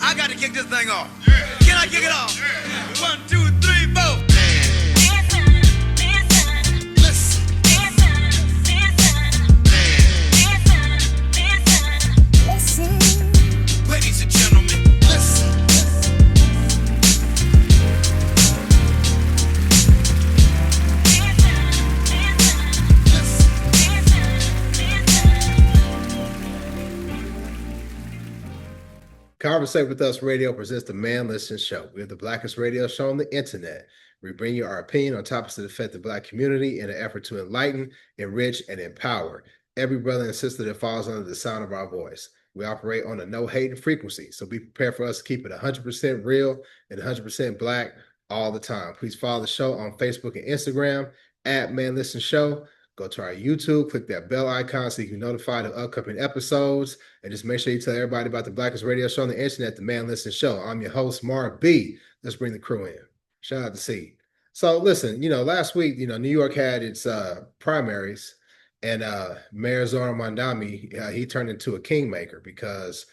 I got to kick this thing off. Can I kick it off? 1, 2, 3, 4. Ladies and gentlemen, listen. Conversate with Us Radio presents the Man Listen Show. We're the blackest radio show on the internet. We bring you our opinion on topics that affect the Black community in an effort to enlighten, enrich, and empower every brother and sister that falls under the sound of our voice. We operate on a no-hating frequency, so be prepared for us to keep it 100% real and 100% Black all the time. Please follow the show on Facebook and Instagram at Man Listen Show. Go to our YouTube, click that bell icon so you can be notified of upcoming episodes, and just make sure you tell everybody about the blackest radio show on the internet, the Man Listen Show. I'm your host, Mark B. Let's bring the crew in. Shout out to C. So listen, last week, New York had its primaries, and Mayor Zohran Mamdani, he turned into a kingmaker because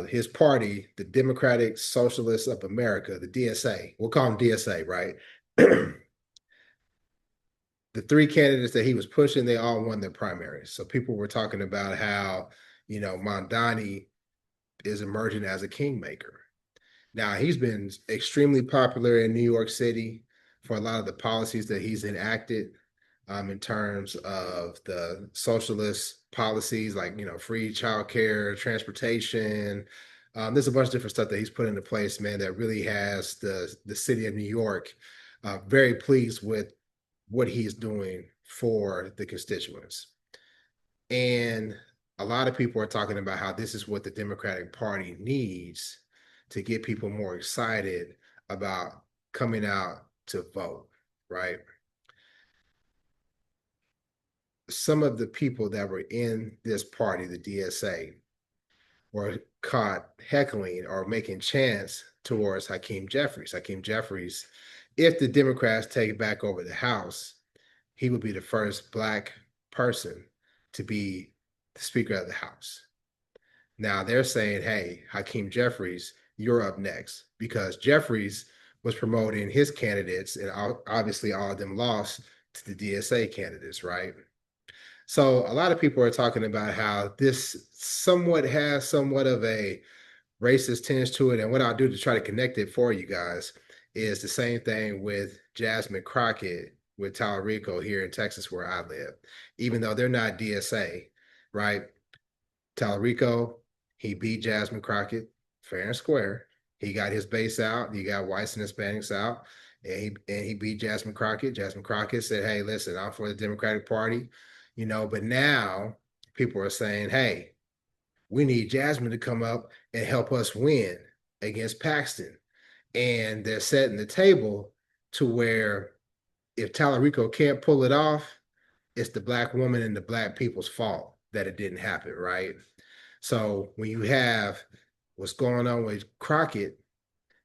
his party, the Democratic Socialists of America, the DSA, we'll call them DSA, right? The three candidates that he was pushing, they all won their primaries. So people were talking about how, Mamdani is emerging as a kingmaker. Now, he's been extremely popular in New York City for a lot of the policies that he's enacted in terms of the socialist policies, like, free childcare, transportation. There's a bunch of different stuff that he's put into place, man, that really has the city of New York very pleased with what he's doing for the constituents. And a lot of people are talking about how this is what the Democratic Party needs to get people more excited about coming out to vote, right? Some of the people that were in this party, the DSA, were caught heckling or making chants towards Hakeem Jeffries. Hakeem Jeffries, if the Democrats take back over the House, he would be the first Black person to be the Speaker of the House. Now they're saying, hey, Hakeem Jeffries, you're up next, because Jeffries was promoting his candidates, and obviously all of them lost to the DSA candidates, right? So a lot of people are talking about how this somewhat has somewhat of a racist tinge to it, and what I'll do to try to connect it for you guys is the same thing with Jasmine Crockett with Tallarico here in Texas, where I live. Even though they're not DSA, right? Tallarico, he beat Jasmine Crockett fair and square. He got his base out. He got whites and Hispanics out, and he beat Jasmine Crockett. Jasmine Crockett said, hey, listen, I'm for the Democratic Party, but now people are saying, hey, we need Jasmine to come up and help us win against Paxton. And they're setting the table to where if Tallarico can't pull it off, it's the Black woman and the Black people's fault that it didn't happen, right? So when you have what's going on with Crockett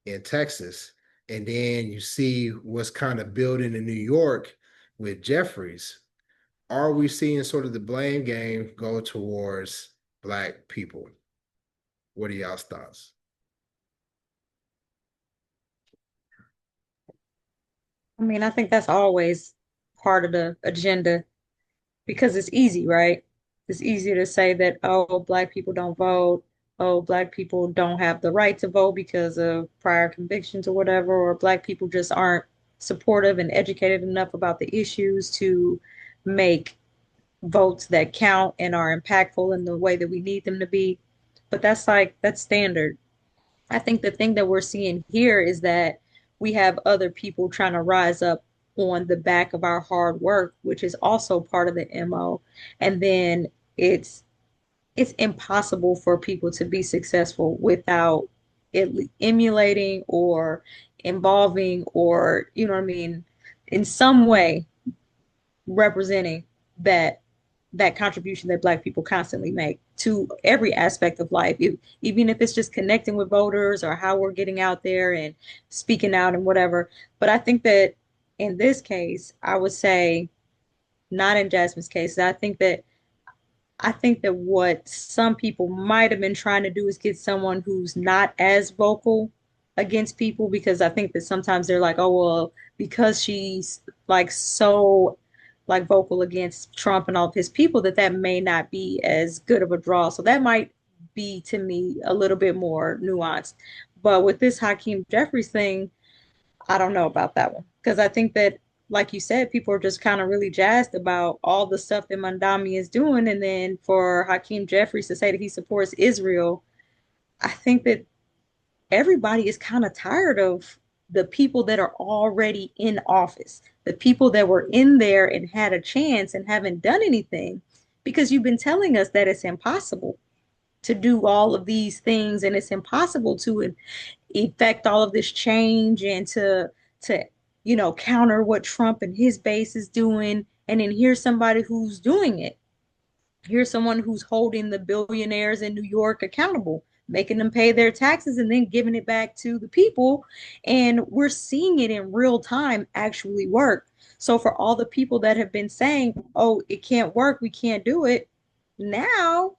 in Texas, and then you see what's kind of building in New York with Jeffries, are we seeing sort of the blame game go towards Black people? What are y'all's thoughts? I mean, I think that's always part of the agenda because it's easy, right? It's easier to say that, oh, Black people don't vote. Oh, Black people don't have the right to vote because of prior convictions or whatever, or Black people just aren't supportive and educated enough about the issues to make votes that count and are impactful in the way that we need them to be. But that's standard. I think the thing that we're seeing here is that we have other people trying to rise up on the back of our hard work, which is also part of the MO. And then it's it's impossible for people to be successful without emulating or involving or, you know what I mean, in some way representing that that contribution that Black people constantly make to every aspect of life, even if it's just connecting with voters or how we're getting out there and speaking out and whatever. But I think that in this case, I would say, not in Jasmine's case, I think that I think that what some people might have been trying to do is get someone who's not as vocal against people, because I think that sometimes they're like, oh, well, because she's like so like vocal against Trump and all of his people, that that may not be as good of a draw. So that might be to me a little bit more nuanced. But with this Hakeem Jeffries thing, I don't know about that one because I think that, like you said, people are just kind of really jazzed about all the stuff that Mandami is doing, and then for Hakeem Jeffries to say that he supports Israel, I think that everybody is kind of tired of the people that are already in office, the people that were in there and had a chance and haven't done anything, because you've been telling us that it's impossible to do all of these things and it's impossible to effect all of this change and to counter what Trump and his base is doing. And then here's somebody who's doing it. Here's someone who's holding the billionaires in New York accountable, making them pay their taxes and then giving it back to the people. And we're seeing it in real time actually work. So for all the people that have been saying, oh, it can't work, we can't do it, now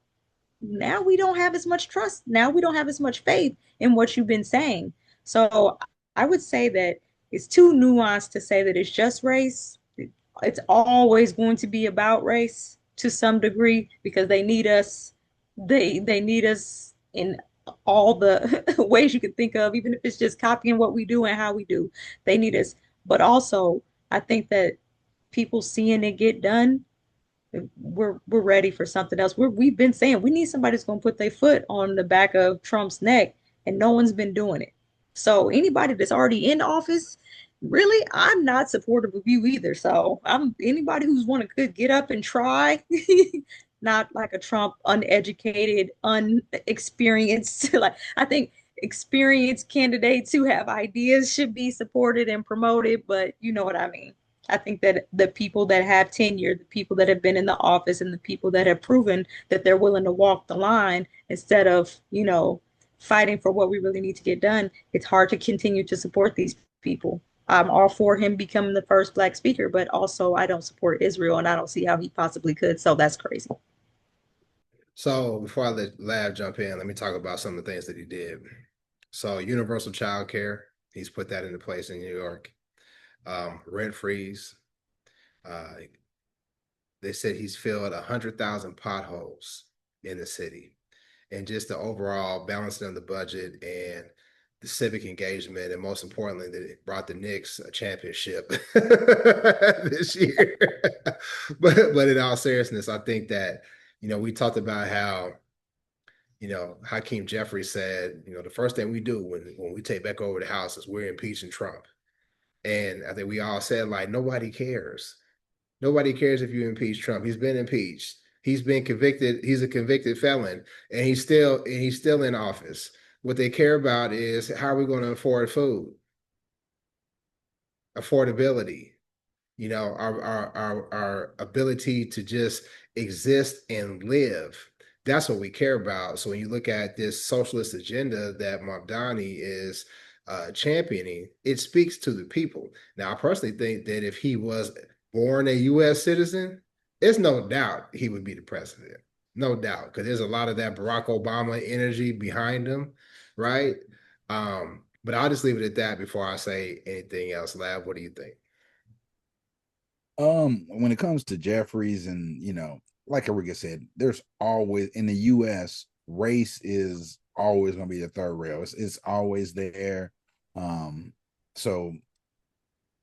we don't have as much trust. Now we don't have as much faith in what you've been saying. So I would say that it's too nuanced to say that it's just race. It's always going to be about race to some degree because they need us. They need us in all the ways you can think of, even if it's just copying what we do and how we do. They need us. But also, I think that people seeing it get done, we're ready for something else. We've been saying we need somebody who's going to put their foot on the back of Trump's neck, and no one's been doing it. So anybody that's already in office, really, I'm not supportive of you either. So I'm anybody who's want to get up and try, not like a Trump uneducated, unexperienced. Like I think experienced candidates who have ideas should be supported and promoted, but you know what I mean. I think that the people that have tenure, the people that have been in the office, and the people that have proven that they're willing to walk the line instead of, fighting for what we really need to get done, it's hard to continue to support these people. I'm all for him becoming the first Black speaker, but also I don't support Israel and I don't see how he possibly could. So that's crazy. So before I let Lab jump in, let me talk about some of the things that he did. So universal child care, he's put that into place in New York. Rent freeze. Uh, they said he's filled 100,000 potholes in the city, and just the overall balancing of the budget and the civic engagement, and most importantly, that it brought the Knicks a championship this year. but in all seriousness, I think that we talked about how Hakeem Jeffries said the first thing we do when we take back over the house is we're impeaching Trump, and I think we all said like nobody cares. Nobody cares if you impeach Trump. He's been impeached. He's been convicted. He's a convicted felon, and he's still in office. What they care about is how are we going to afford food, affordability, our ability to just exist and live. That's what we care about. So when you look at this socialist agenda that Mamdani is championing, it speaks to the people. Now, I personally think that if he was born a U.S. citizen, there's no doubt he would be the president. No doubt, because there's a lot of that Barack Obama energy behind him, right? But I'll just leave it at that before I say anything else. Lab, what do you think? When it comes to Jeffries and like Enrique said, there's always in the US, race is always gonna be the third rail. It's always there. So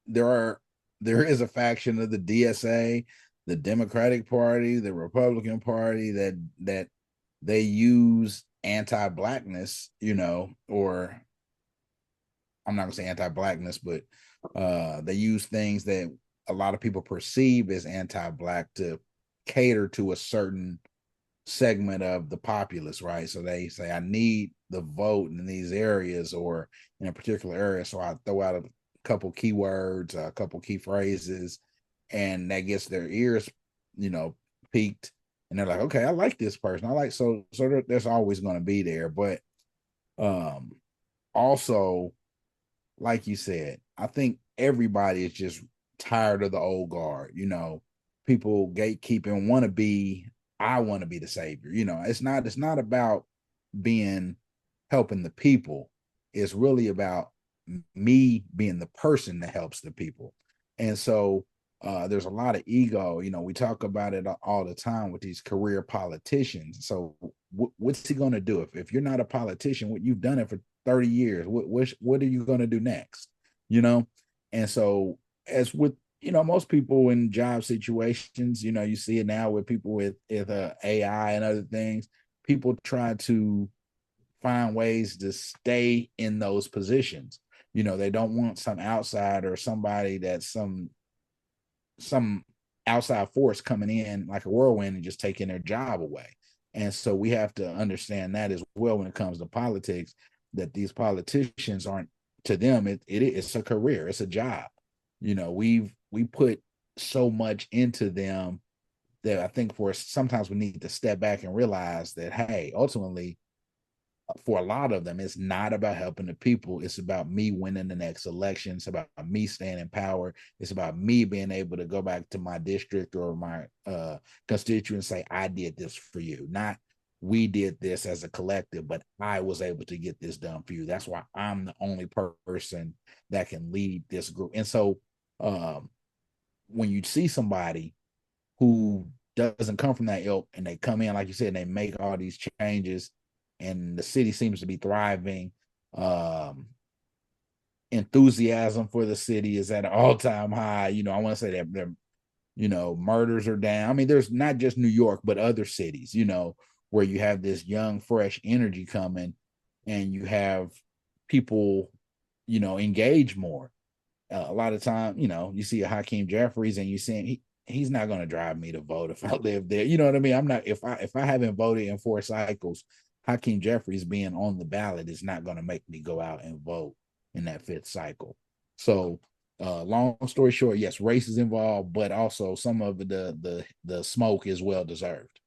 there is a faction of the DSA, the Democratic Party, the Republican Party that they use anti-blackness, or I'm not gonna say anti-blackness, but they use things that a lot of people perceive as anti-black to cater to a certain segment of the populace, right? So they say, I need the vote in these areas or in a particular area. So I throw out a couple keywords, a couple key phrases, and that gets their ears, peaked. And they're like, okay, I like this person. So there's always going to be there. But also, like you said, I think everybody is just tired of the old guard. People gatekeeping, want to be, I want to be the savior. It's not about helping the people. It's really about me being the person that helps the people. And so there's a lot of ego. We talk about it all the time with these career politicians. So what's he going to do if you're not a politician? What you've done it for 30 years. What are you going to do next? And so as with most people in job situations, you see it now with people with AI and other things. People try to find ways to stay in those positions. They don't want some outside or somebody that's some outside force coming in like a whirlwind and just taking their job away. And so we have to understand that as well when it comes to politics, that these politicians aren't, to them, it's a career, it's a job. We put so much into them that I think sometimes we need to step back and realize that, hey, ultimately, for a lot of them, it's not about helping the people. It's about me winning the next election. It's about me staying in power. It's about me being able to go back to my district or my constituent and say, I did this for you. Not we did this as a collective, but I was able to get this done for you. That's why I'm the only person that can lead this group. And so when you see somebody who doesn't come from that ilk and they come in, like you said, and they make all these changes, and the city seems to be thriving. Enthusiasm for the city is at an all-time high. I want to say that they're, murders are down. I mean, there's not just New York, but other cities, where you have this young, fresh energy coming, and you have people, engage more. A lot of time, you see a Hakeem Jeffries, and you see he's not going to drive me to vote if I live there. You know what I mean? I'm not, if I haven't voted in 4 cycles, Hakeem Jeffries being on the ballot is not going to make me go out and vote in that 5th cycle. So long story short, yes, race is involved, but also some of the smoke is well deserved.